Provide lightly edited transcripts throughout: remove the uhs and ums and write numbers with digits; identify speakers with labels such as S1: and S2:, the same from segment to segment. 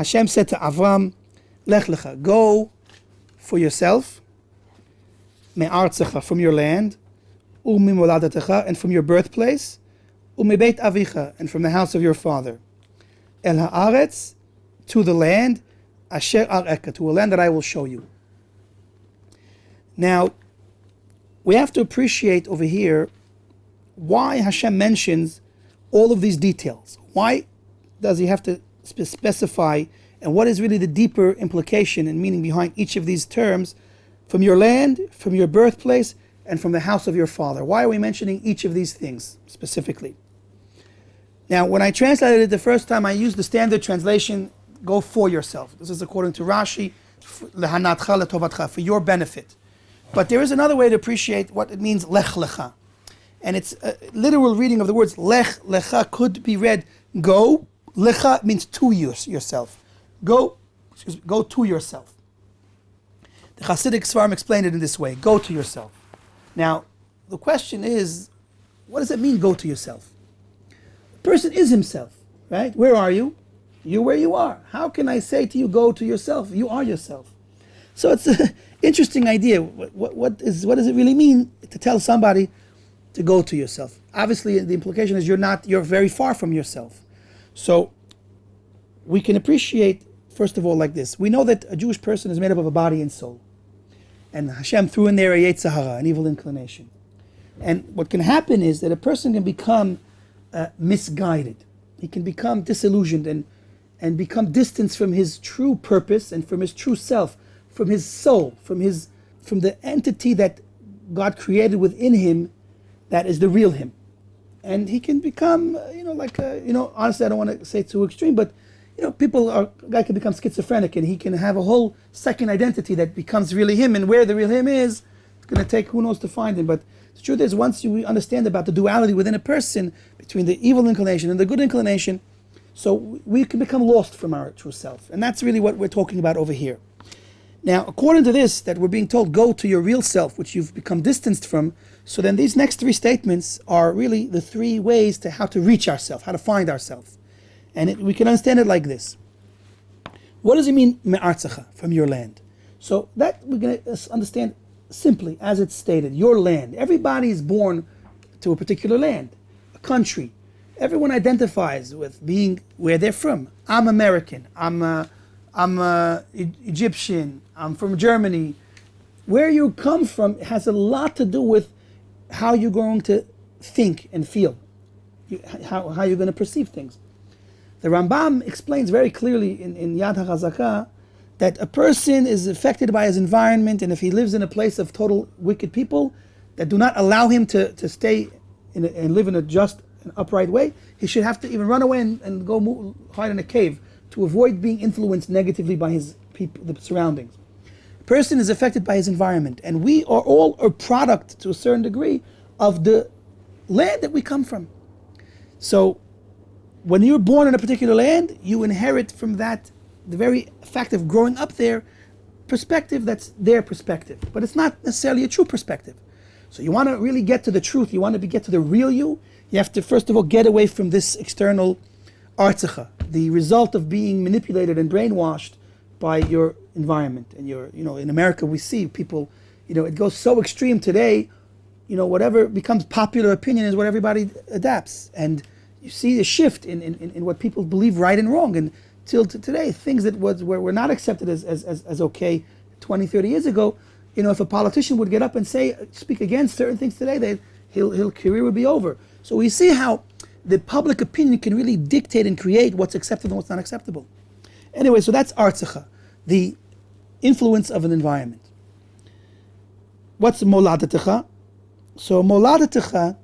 S1: Hashem said to Avraham, Lech Lecha, go for yourself, me'artzecha, from your land, u'mimoladatecha, and from your birthplace, u'mibeit avicha, and from the house of your father, el haaretz, to the land, asher areka, to a land that I will show you. Now, we have to appreciate over here why Hashem mentions all of these details. Why does he have to specify, and what is really the deeper implication and meaning behind each of these terms, from your land, from your birthplace, and from the house of your father? Why are we mentioning each of these things specifically? Now, when I translated it the first time, I used the standard translation, go for yourself. This is according to Rashi, lehanatcha letovatcha, for your benefit. But there is another way to appreciate what it means, Lech Lecha. And it's a literal reading of the words Lech Lecha could be read, go. Lecha means to yourself. Go to yourself. The Hasidic Svarim explained it in this way, go to yourself. Now, the question is, what does it mean, go to yourself? The person is himself, right? Where are you? You're where you are. How can I say to you, go to yourself? You are yourself. So it's an interesting idea. What does it really mean to tell somebody to go to yourself? Obviously, the implication is you're very far from yourself. So we can appreciate, first of all, like this. We know that a Jewish person is made up of a body and soul. And Hashem threw in there a Yetzer Hara, an evil inclination. And what can happen is that a person can become misguided. He can become disillusioned and become distanced from his true purpose and from his true self, from his soul, from the entity that God created within him, that is the real him. And he can become, honestly, I don't want to say too extreme, but, a guy can become schizophrenic and he can have a whole second identity that becomes really him, and where the real him is, it's going to take who knows to find him. But the truth is, once you understand about the duality within a person, between the evil inclination and the good inclination, so we can become lost from our true self. And that's really what we're talking about over here. Now, according to this, that we're being told, go to your real self, which you've become distanced from, so then these next three statements are really the three ways to how to reach ourselves, how to find ourselves. And we can understand it like this. What does it mean, me'artzecha, from your land? So that we're going to understand simply, as it's stated, your land. Everybody is born to a particular land, a country. Everyone identifies with being where they're from. I'm American, I'm Egyptian, I'm from Germany. Where you come from has a lot to do with how you're going to think and feel, how you're going to perceive things. The Rambam explains very clearly in Yad HaChazakah that a person is affected by his environment, and if he lives in a place of total wicked people that do not allow him to stay and live in a just and upright way, he should have to even run away and go hide in a cave to avoid being influenced negatively by his people, the surroundings. A person is affected by his environment, and we are all a product to a certain degree of the land that we come from. So when you're born in a particular land, you inherit from that, the very fact of growing up there, perspective that's their perspective. But it's not necessarily a true perspective. So you want to really get to the truth, you want to get to the real you have to first of all get away from this external artzecha, the result of being manipulated and brainwashed by your environment. And in America we see people, it goes so extreme today, whatever becomes popular opinion is what everybody adapts. And you see a shift in what people believe right and wrong. And till today, things that were not accepted as okay 20, 30 years ago, if a politician would get up and speak against certain things today, his career would be over. So we see how the public opinion can really dictate and create what's acceptable and what's not acceptable. Anyway, so that's artzecha, the influence of an environment. What's moladatecha? So moladatecha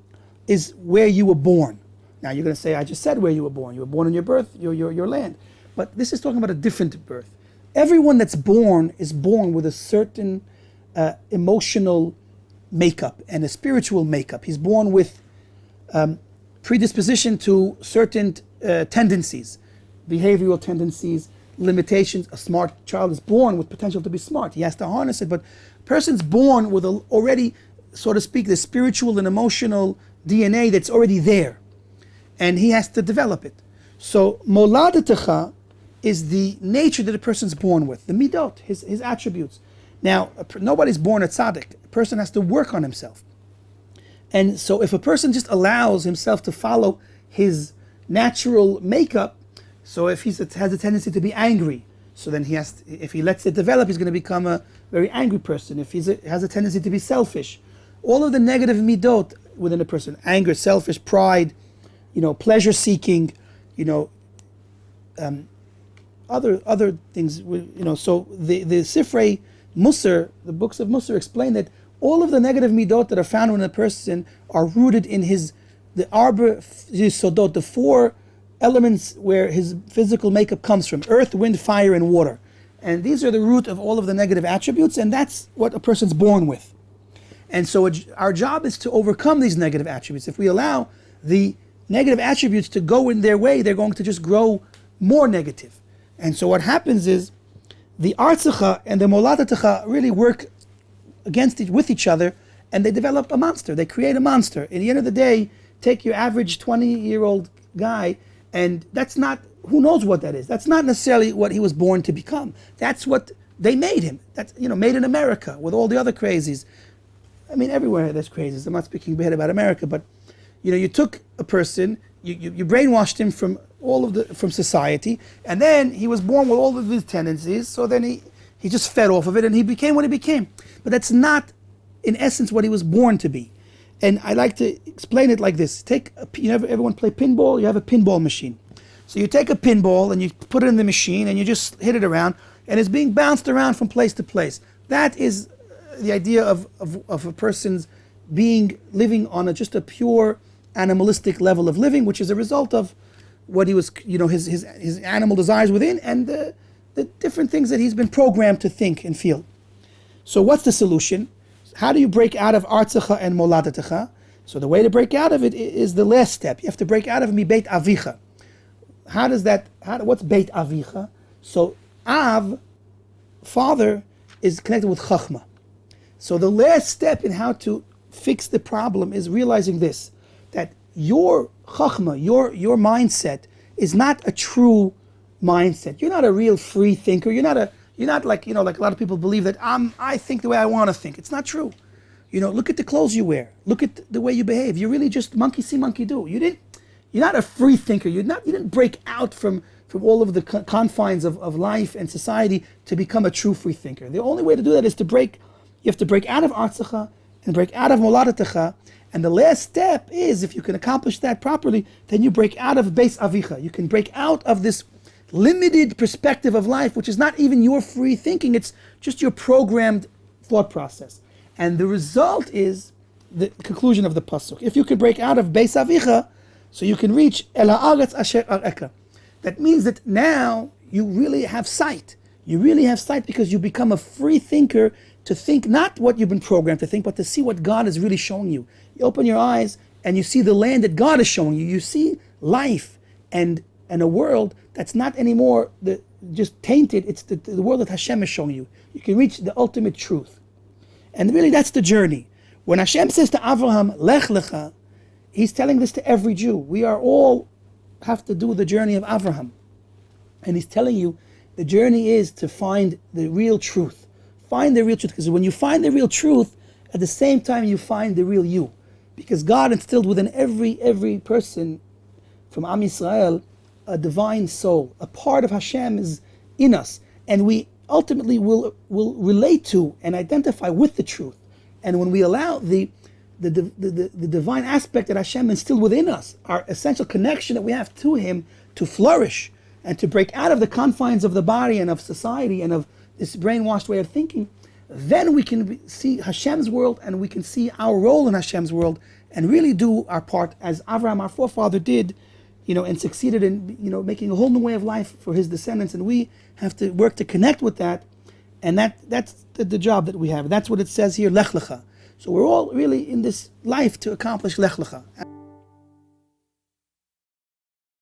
S1: is where you were born. Now you're going to say, I just said where you were born. You were born in your birth, your land. But this is talking about a different birth. Everyone that's born is born with a certain emotional makeup and a spiritual makeup. He's born with predisposition to certain tendencies, behavioral tendencies, limitations. A smart child is born with potential to be smart. He has to harness it. But a person's born with already, so to speak, the spiritual and emotional DNA that's already there. And he has to develop it. So moladatecha is the nature that a person's born with, the midot, his attributes. Now, nobody's born a tzaddik. A person has to work on himself. And so if a person just allows himself to follow his natural makeup, so if he has a tendency to be angry, so then if he lets it develop, he's going to become a very angry person. If he has a tendency to be selfish, all of the negative midot within a person, anger, selfish, pride, pleasure seeking, other things, so the Sifrei Musar, the books of Musar, explain that all of the negative midot that are found in a person are rooted in the Arba Yisodot, the 4 elements where his physical makeup comes from: earth, wind, fire, and water. And these are the root of all of the negative attributes, and that's what a person's born with. And so our job is to overcome these negative attributes. If we allow the negative attributes to go in their way, they're going to just grow more negative. And so what happens is the Artzecha and the Moladetecha really work with each other, and they develop a monster. They create a monster. At the end of the day, take your average 20-year-old guy, and that's not, who knows what that is? That's not necessarily what he was born to become. That's what they made him. That's, made in America with all the other crazies. I mean, everywhere there's crazies. I'm not speaking bad about America, but you took a person, you brainwashed him from society, and then he was born with all of these tendencies. So then he just fed off of it, and he became what he became. But that's not, in essence, what he was born to be. And I like to explain it like this: everyone play pinball. You have a pinball machine. So you take a pinball and you put it in the machine, and you just hit it around, and it's being bounced around from place to place. That is the idea of a person's living on just a pure animalistic level of living, which is a result of what he was, his animal desires within, and the different things that he's been programmed to think and feel. So what's the solution? How do you break out of Artzecha and Moladetecha? So the way to break out of it is the last step. You have to break out of Mi Beit Avicha. What's Beit Avicha? So Av, father, is connected with Chachma. So the last step in how to fix the problem is realizing this, that your Chachma, your mindset, is not a true mindset. You're not a real free thinker. You're not like a lot of people believe that I think the way I want to think. It's not true. Look at the clothes you wear. Look at the way you behave. You're really just monkey see, monkey do. You're not a free thinker. You didn't break out from all of the confines of life and society to become a true free thinker. The only way to do that is you have to break out of Artzecha and break out of Moladetecha. And the last step is, if you can accomplish that properly, then you break out of Beis Avicha. You can break out of this limited perspective of life, which is not even your free thinking, it's just your programmed thought process. And the result is the conclusion of the pasuk. If you can break out of Beis Avicha, so you can reach El Ha'aretz Asher Areka. That means that now you really have sight. You really have sight because you become a free thinker to think not what you've been programmed to think, but to see what God is really showing you. You open your eyes and you see the land that God is showing you. You see life and a world that's not anymore just tainted. It's the world that Hashem is showing you. You can reach the ultimate truth. And really that's the journey. When Hashem says to Avraham, Lech Lecha, He's telling this to every Jew. We are all have to do the journey of Avraham. And He's telling you the journey is to find the real truth. Find the real truth. Because when you find the real truth, at the same time you find the real you. Because God instilled within every person from Am Yisrael a divine soul. A part of Hashem is in us. And we ultimately will relate to and identify with the truth. And when we allow the divine aspect that Hashem instilled within us, our essential connection that we have to Him, to flourish and to break out of the confines of the body and of society and of this brainwashed way of thinking, then we can see Hashem's world and we can see our role in Hashem's world and really do our part as Avraham, our forefather, did, and succeeded in, making a whole new way of life for his descendants. And we have to work to connect with that. And that's the job that we have. That's what it says here, Lech Lecha. So we're all really in this life to accomplish Lech Lecha.